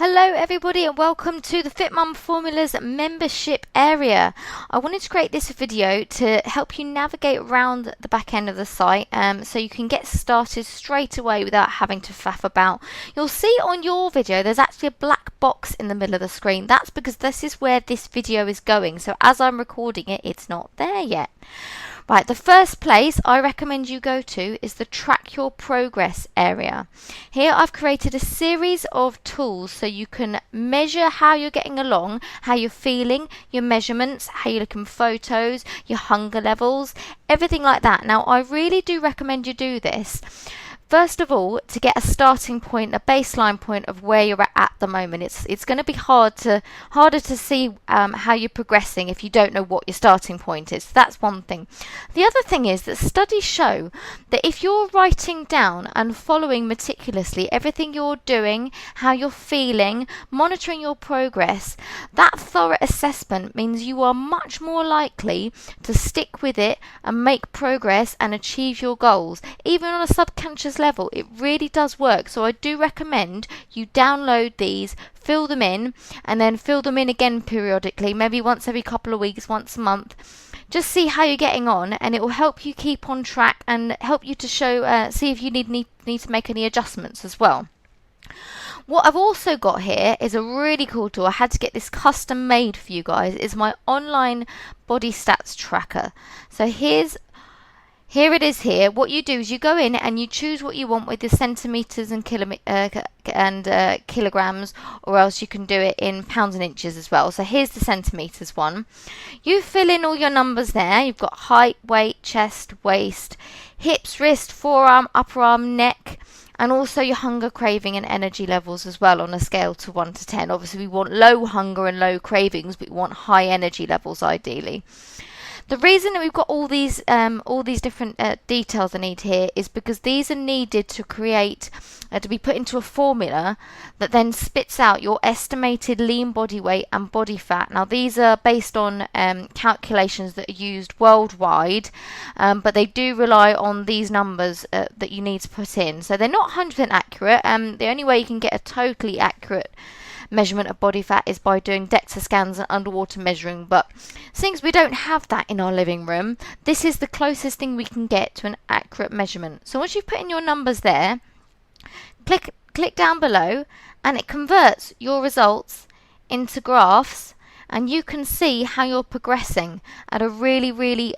Hello everybody and welcome to the Fit Mum Formulas membership area. I wanted to create this video to help you navigate around the back end of the site so you can get started straight away without having to faff about. You'll see on your video there's actually a black box in the middle of the screen. That's because this is where this video is going. So as I'm recording it, it's not there yet. Right, the first place I recommend you go to is the Track Your Progress area. Here I've created a series of tools so you can measure how you're getting along, how you're feeling, your measurements, how you look in photos, your hunger levels, everything like that. Now I really do recommend you do this. First of all, to get a starting point, a baseline point of where you're at the moment. It's going to be harder to see how you're progressing if you don't know what your starting point is. That's one thing. The other thing is that studies show that if you're writing down and following meticulously everything you're doing, how you're feeling, monitoring your progress, that thorough assessment means you are much more likely to stick with it and make progress and achieve your goals, even on a subconscious level. It really does work. So I do recommend you download these, fill them in, and then fill them in again periodically, maybe once every couple of weeks, once a month. Just see how you're getting on, and it will help you keep on track and help you to show, see if you need to make any adjustments as well. What I've also got here is a really cool tool. I had to get this custom made for you guys. It's my online body stats tracker. So here it is here. What you do is you go in and you choose what you want with the centimetres and kilograms, or else you can do it in pounds and inches as well. So here's the centimetres one. You fill in all your numbers there. You've got height, weight, chest, waist, hips, wrist, forearm, upper arm, neck, and also your hunger, craving and energy levels as well on a scale to 1 to 10. Obviously we want low hunger and low cravings, but we want high energy levels ideally. The reason that we've got all these different details I need here is because these are needed to create, to be put into a formula that then spits out your estimated lean body weight and body fat. Now these are based on calculations that are used worldwide, but they do rely on these numbers that you need to put in. So they're not 100% accurate. The only way you can get a totally accurate measurement of body fat is by doing DEXA scans and underwater measuring, but since we don't have that in our living room, this is the closest thing we can get to an accurate measurement. So once you've put in your numbers there, click down below and it converts your results into graphs, and you can see how you're progressing at a really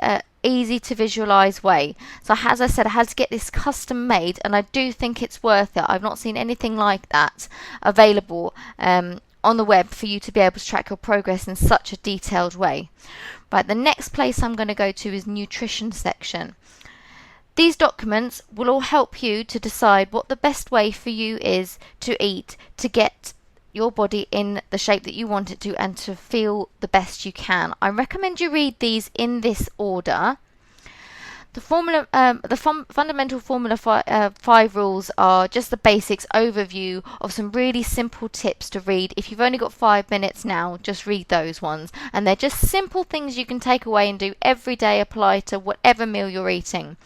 easy to visualize way. So as I said, I had to get this custom made, and I do think it's worth it. I've not seen anything like that available on the web for you to be able to track your progress in such a detailed way. Right, the next place I'm going to go to is nutrition section. These documents will all help you to decide what the best way for you is to eat to get your body in the shape that you want it to and to feel the best you can. I recommend you read these in this order. The formula, fundamental formula 5 rules are just the basics overview of some really simple tips to read. If you've only got 5 minutes now, just read those ones. And they're just simple things you can take away and do every day, apply to whatever meal you're eating.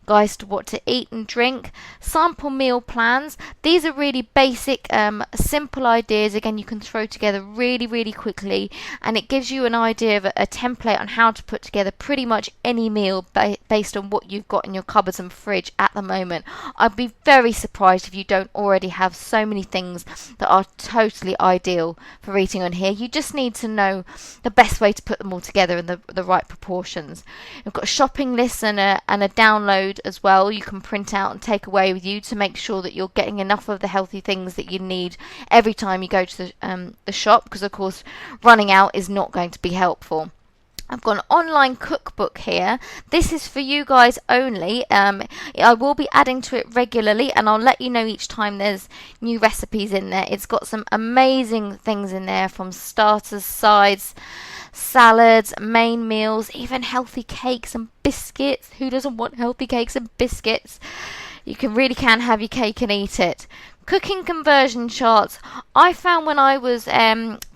Guides to what to eat and drink, sample meal plans. These are really basic, simple ideas. Again, you can throw together really quickly, and it gives you an idea of a template on how to put together pretty much any meal based on what you've got in your cupboards and fridge at the moment. I'd be very surprised if you don't already have so many things that are totally ideal for eating on here. You just need to know the best way to put them all together in the right proportions. We've got shopping lists and a download as well you can print out and take away with you to make sure that you're getting enough of the healthy things that you need every time you go to the shop, because of course running out is not going to be helpful. I've got an online cookbook here. This is for you guys only. I will be adding to it regularly, and I'll let you know each time there's new recipes in there. It's got some amazing things in there, from starters, sides, salads, main meals, even healthy cakes and biscuits. Who doesn't want healthy cakes and biscuits? You really can have your cake and eat it. Cooking conversion charts. I found when I was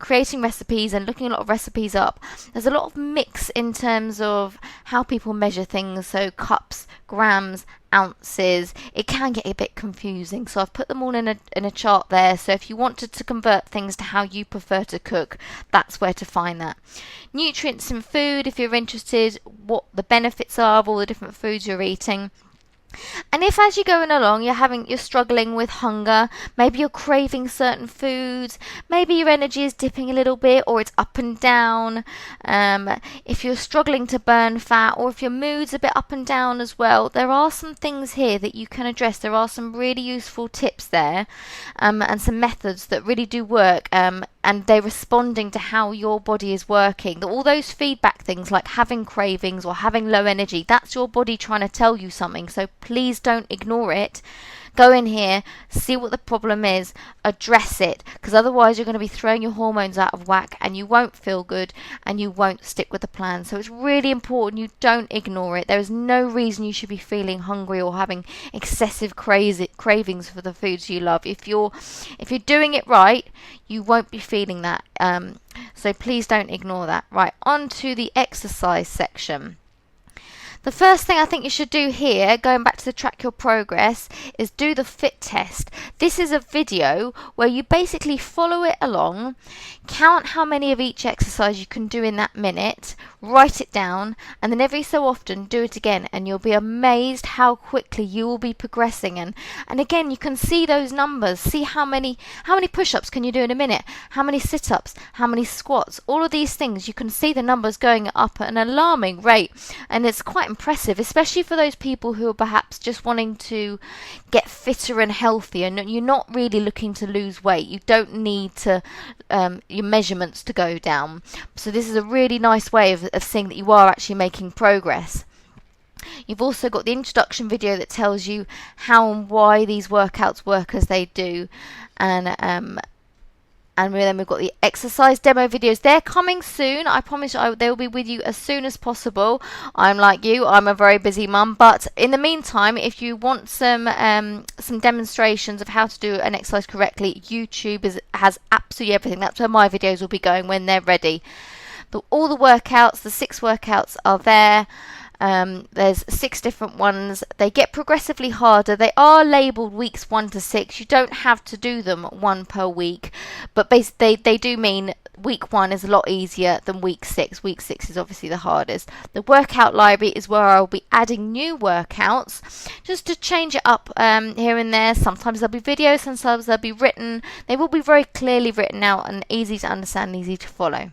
creating recipes and looking a lot of recipes up, there's a lot of mix in terms of how people measure things. So cups, grams, ounces, it can get a bit confusing. So I've put them all in a chart there. So if you wanted to convert things to how you prefer to cook, that's where to find that. Nutrients in food, if you're interested, what the benefits are of all the different foods you're eating. And if as you're going along you're struggling with hunger, maybe you're craving certain foods, maybe your energy is dipping a little bit or it's up and down, if you're struggling to burn fat, or if your mood's a bit up and down as well, there are some things here that you can address. There are some really useful tips there, and some methods that really do work, and they're responding to how your body is working. All those feedback things like having cravings or having low energy, that's your body trying to tell you something. So please don't ignore it. Go in here, see what the problem is, address it, because otherwise you're going to be throwing your hormones out of whack and you won't feel good and you won't stick with the plan. So it's really important you don't ignore it. There is no reason you should be feeling hungry or having excessive cravings for the foods you love. If you're doing it right, you won't be feeling that. So please don't ignore that. Right, on to the exercise section. The first thing I think you should do here, going back to the track your progress, is do the fit test. This is a video where you basically follow it along, count how many of each exercise you can do in that minute, write it down, and then every so often do it again, and you'll be amazed how quickly you will be progressing. And again, you can see those numbers. See how many push-ups can you do in a minute, how many sit-ups, how many squats, all of these things. You can see the numbers going up at an alarming rate, and it's quite impressive, especially for those people who are perhaps just wanting to get fitter and healthier, and you're not really looking to lose weight. You don't need to your measurements to go down. So this is a really nice way of seeing that you are actually making progress. You've also got the introduction video that tells you how and why these workouts work as they do, and then we've got the exercise demo videos. They're coming soon. I promise you they will be with you as soon as possible. I'm like you, I'm a very busy mum. But in the meantime, if you want some demonstrations of how to do an exercise correctly, YouTube has absolutely everything. That's where my videos will be going when they're ready. But all the workouts, the 6 workouts are there. There's 6 different ones. They get progressively harder. They are labelled weeks 1 to 6. You don't have to do them 1 per week, but basically they do mean week 1 is a lot easier than week 6. Week 6 is obviously the hardest. The workout library is where I'll be adding new workouts just to change it up here and there. Sometimes there'll be videos, sometimes they'll be written. They will be very clearly written out and easy to understand, easy to follow.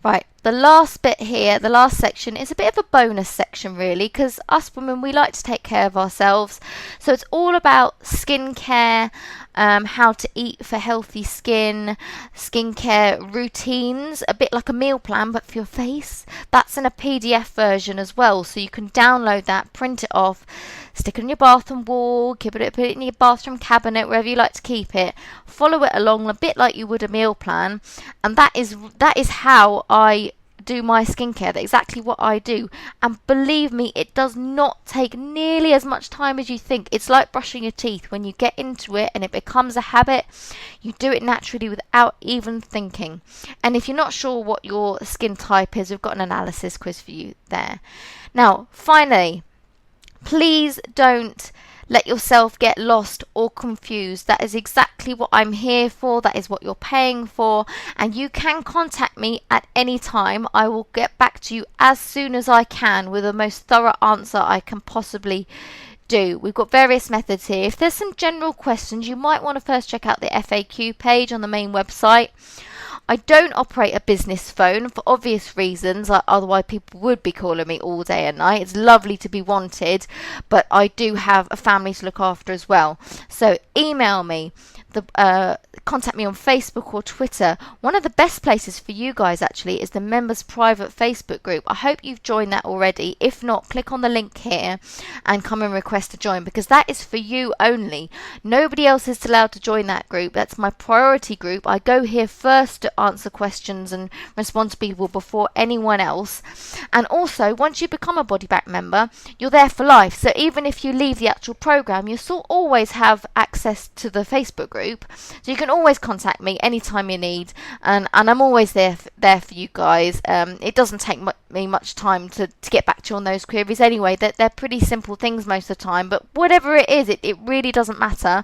Right, the last bit here, the last section, is a bit of a bonus section really, because us women, we like to take care of ourselves. So it's all about skincare, how to eat for healthy skin, skincare routines, a bit like a meal plan but for your face. That's in a PDF version as well, so you can download that, print it off, stick it on your bathroom wall, put it in your bathroom cabinet, wherever you like to keep it. Follow it along a bit like you would a meal plan, and that is how I do my skincare. That's exactly what I do, and believe me, it does not take nearly as much time as you think. It's like brushing your teeth. When you get into it and it becomes a habit, you do it naturally without even thinking. And if you're not sure what your skin type is, we've got an analysis quiz for you there. Now, finally, please don't let yourself get lost or confused. That is exactly what I'm here for. That is what you're paying for. And you can contact me at any time. I will get back to you as soon as I can with the most thorough answer I can possibly do. We've got various methods here. If there's some general questions, you might want to first check out the FAQ page on the main website. I don't operate a business phone for obvious reasons, otherwise people would be calling me all day and night. It's lovely to be wanted, but I do have a family to look after as well. So email me, contact me on Facebook or Twitter. One of the best places for you guys actually is the members private Facebook group. I hope you've joined that already. If not, click on the link here and come and request to join, because that is for you only. Nobody else is allowed to join that group. That's my priority group. I go here first to answer questions and respond to people before anyone else. And also, once you become a BodyBack member, you're there for life. So even if you leave the actual program, you still always have access to the Facebook group. group. So you can always contact me anytime you need, and I'm always there for you guys. It doesn't take me much time to get back to you on those queries anyway. They're pretty simple things most of the time, but whatever it is, it really doesn't matter.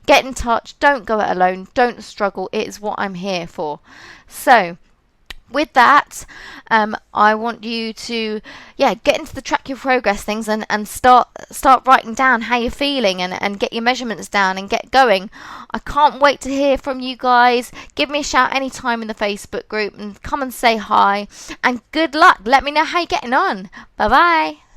Get in touch. Don't go it alone. Don't struggle. It is what I'm here for. So with that, I want you to get into the track your progress things and start writing down how you're feeling and get your measurements down and get going. I can't wait to hear from you guys. Give me a shout anytime in the Facebook group and come and say hi, and good luck. Let me know how you're getting on. Bye bye.